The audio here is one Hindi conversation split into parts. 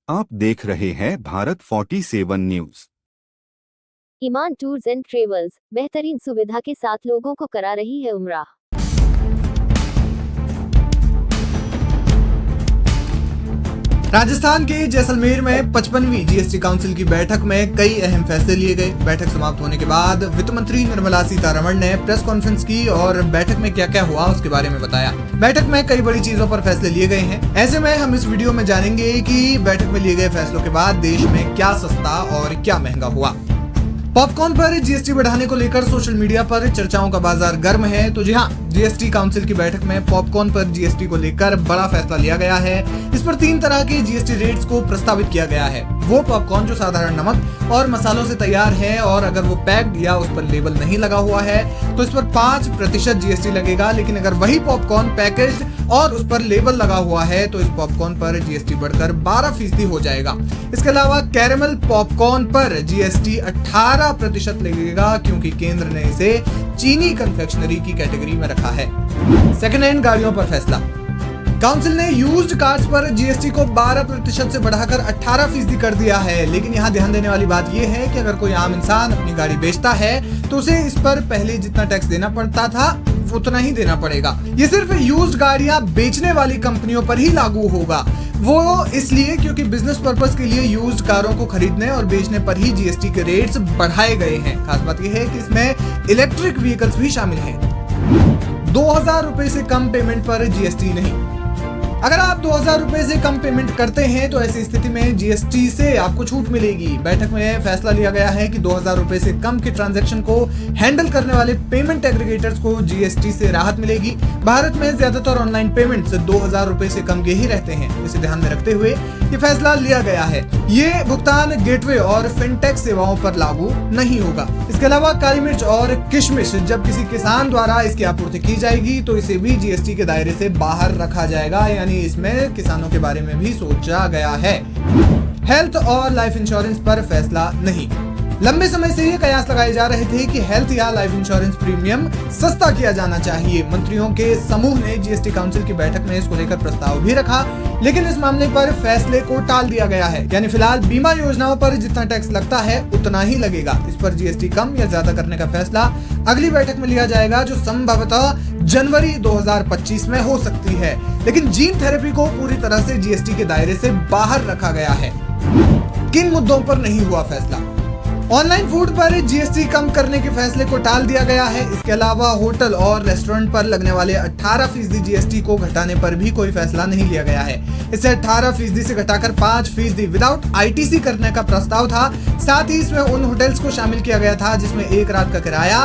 आप देख रहे हैं Bharat 47 news. Imaan tours and travels बेहतरीन सुविधा के साथ लोगों को करा रही है उम्रा। राजस्थान के जैसलमेर में 55वीं जीएसटी काउंसिल की बैठक में कई अहम फैसले लिए गए। बैठक समाप्त होने के बाद वित्त मंत्री निर्मला सीतारमण ने प्रेस कॉन्फ्रेंस की और बैठक में क्या क्या हुआ उसके बारे में बताया। बैठक में कई बड़ी चीजों पर फैसले लिए गए हैं। ऐसे में हम इस वीडियो में जानेंगे कि बैठक में लिए गए फैसलों के बाद देश में क्या सस्ता और क्या महंगा हुआ। पॉपकॉर्न पर जीएसटी बढ़ाने को लेकर सोशल मीडिया पर चर्चाओं का बाजार गर्म है। तो जी हाँ, जीएसटी काउंसिल की बैठक में पॉपकॉर्न पर जीएसटी को लेकर बड़ा फैसला लिया गया है। इस पर 3 तरह के जीएसटी रेट्स को प्रस्तावित किया गया है। वो पॉपकॉर्न जो साधारण नमक और मसालों से तैयार है और अगर वो पैक्ड या उस पर लेबल नहीं लगा हुआ है तो इस पर 5% जीएसटी लगेगा। लेकिन अगर वही पॉपकॉर्न पैकेज्ड और उस पर लेबल लगा हुआ है तो इस पॉपकॉर्न पर जीएसटी बढ़कर 12% हो जाएगा। इसके अलावा कैरेमल पॉपकॉर्न पर जीएसटी 18% लगेगा क्योंकि केंद्र ने इसे चीनी कन्फेक्शनरी की कैटेगरी में रखा है। सेकेंड हैंड गाड़ियों पर फैसला। काउंसिल ने यूज्ड कार्स पर जीएसटी को 12% से बढ़ाकर 18% कर दिया है। लेकिन यहाँ ध्यान देने वाली बात यह है कि अगर कोई आम इंसान अपनी गाड़ी बेचता है तो उसे इस पर पहले जितना टैक्स देना पड़ता था उतना ही देना पड़ेगा। ये सिर्फ यूज्ड गाड़ियां बेचने वाली कंपनियों पर ही लागू होगा। वो इसलिए क्योंकि बिजनेस पर्पस के लिए यूज्ड कारों को खरीदने और बेचने पर ही जीएसटी के रेट्स बढ़ाए गए हैं। खास बात यह है कि इसमें इलेक्ट्रिक व्हीकल्स भी शामिल हैं। 2000 रुपए से कम पेमेंट पर जीएसटी नहीं। अगर आप 2000 रुपए से कम पेमेंट करते हैं तो ऐसी स्थिति में जीएसटी से आपको छूट मिलेगी। बैठक में फैसला लिया गया है कि 2000 रुपए से कम के ट्रांजैक्शन को हैंडल करने वाले पेमेंट एग्रीगेटर्स को जीएसटी से राहत मिलेगी। भारत में ज्यादातर ऑनलाइन पेमेंट्स 2000 रुपए से कम के ही रहते हैं। इसे ध्यान में रखते हुए ये फैसला लिया गया है। ये भुगतान गेटवे और फिनटेक सेवाओं पर लागू नहीं होगा। इसके अलावा काली मिर्च और किशमिश जब किसी किसान द्वारा इसकी आपूर्ति की जाएगी तो इसे भी जीएसटी के दायरे से बाहर रखा जाएगा। यानी इसमें किसानों के बारे में भी सोचा गया है। हेल्थ और लाइफ इंश्योरेंस पर फैसला नहीं। लंबे समय से ये कयास लगाए जा रहे थे कि हेल्थ या लाइफ इंश्योरेंस प्रीमियम सस्ता किया जाना चाहिए। मंत्रियों के समूह ने जीएसटी काउंसिल की बैठक में इसको लेकर प्रस्ताव भी रखा, लेकिन इस मामले पर फैसले को टाल दिया गया है। यानी फिलहाल बीमा योजनाओं पर जितना टैक्स लगता है उतना ही लगेगा। इस पर जीएसटी कम या ज्यादा करने का फैसला अगली बैठक में लिया जाएगा, जो संभवतः जनवरी 2025 में हो सकती है। लेकिन जीन थेरेपी को पूरी तरह से जीएसटी के दायरे से बाहर रखा गया है। किन मुद्दों पर नहीं हुआ फैसला? ऑनलाइन फूड पर जीएसटी कम करने के फैसले को टाल दिया गया है। इसके अलावा होटल और रेस्टोरेंट पर लगने वाले 18% जीएसटी को घटाने पर भी कोई फैसला नहीं लिया गया है। इसे 18% से घटाकर 5% विदाउट आईटीसी करने का प्रस्ताव था। साथ ही इसमें उन होटल्स को शामिल किया गया था जिसमें एक रात का किराया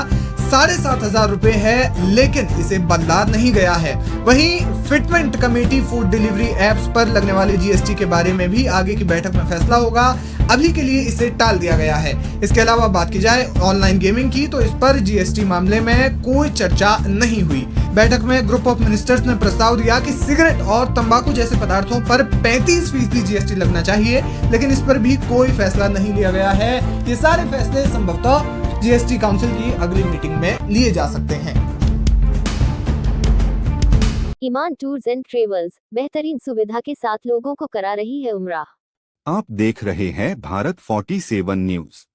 7,500 रुपए है, लेकिन इसे बदला नहीं गया है। वहीं fitment committee food delivery apps पर लगने वाले जीएसटी के बारे में भी आगे की बैठक में फैसला होगा। अभी के लिए इसे टाल दिया गया है। इसके अलावा बात की जाए ऑनलाइन गेमिंग की तो इस पर जीएसटी मामले में कोई चर्चा नहीं हुई। बैठक में ग्रुप ऑफ मिनिस्टर्स ने प्रस्ताव दिया कि सिगरेट और तंबाकू जैसे पदार्थों पर 35% जीएसटी लगना चाहिए, लेकिन इस पर भी कोई फैसला नहीं लिया गया है। ये सारे फैसले संभवतः जीएसटी काउंसिल की अगली मीटिंग में लिए जा सकते हैं। ईमान टूर्स एंड ट्रेवल्स बेहतरीन सुविधा के साथ लोगों को करा रही है उम्रा। आप देख रहे हैं भारत 47 न्यूज।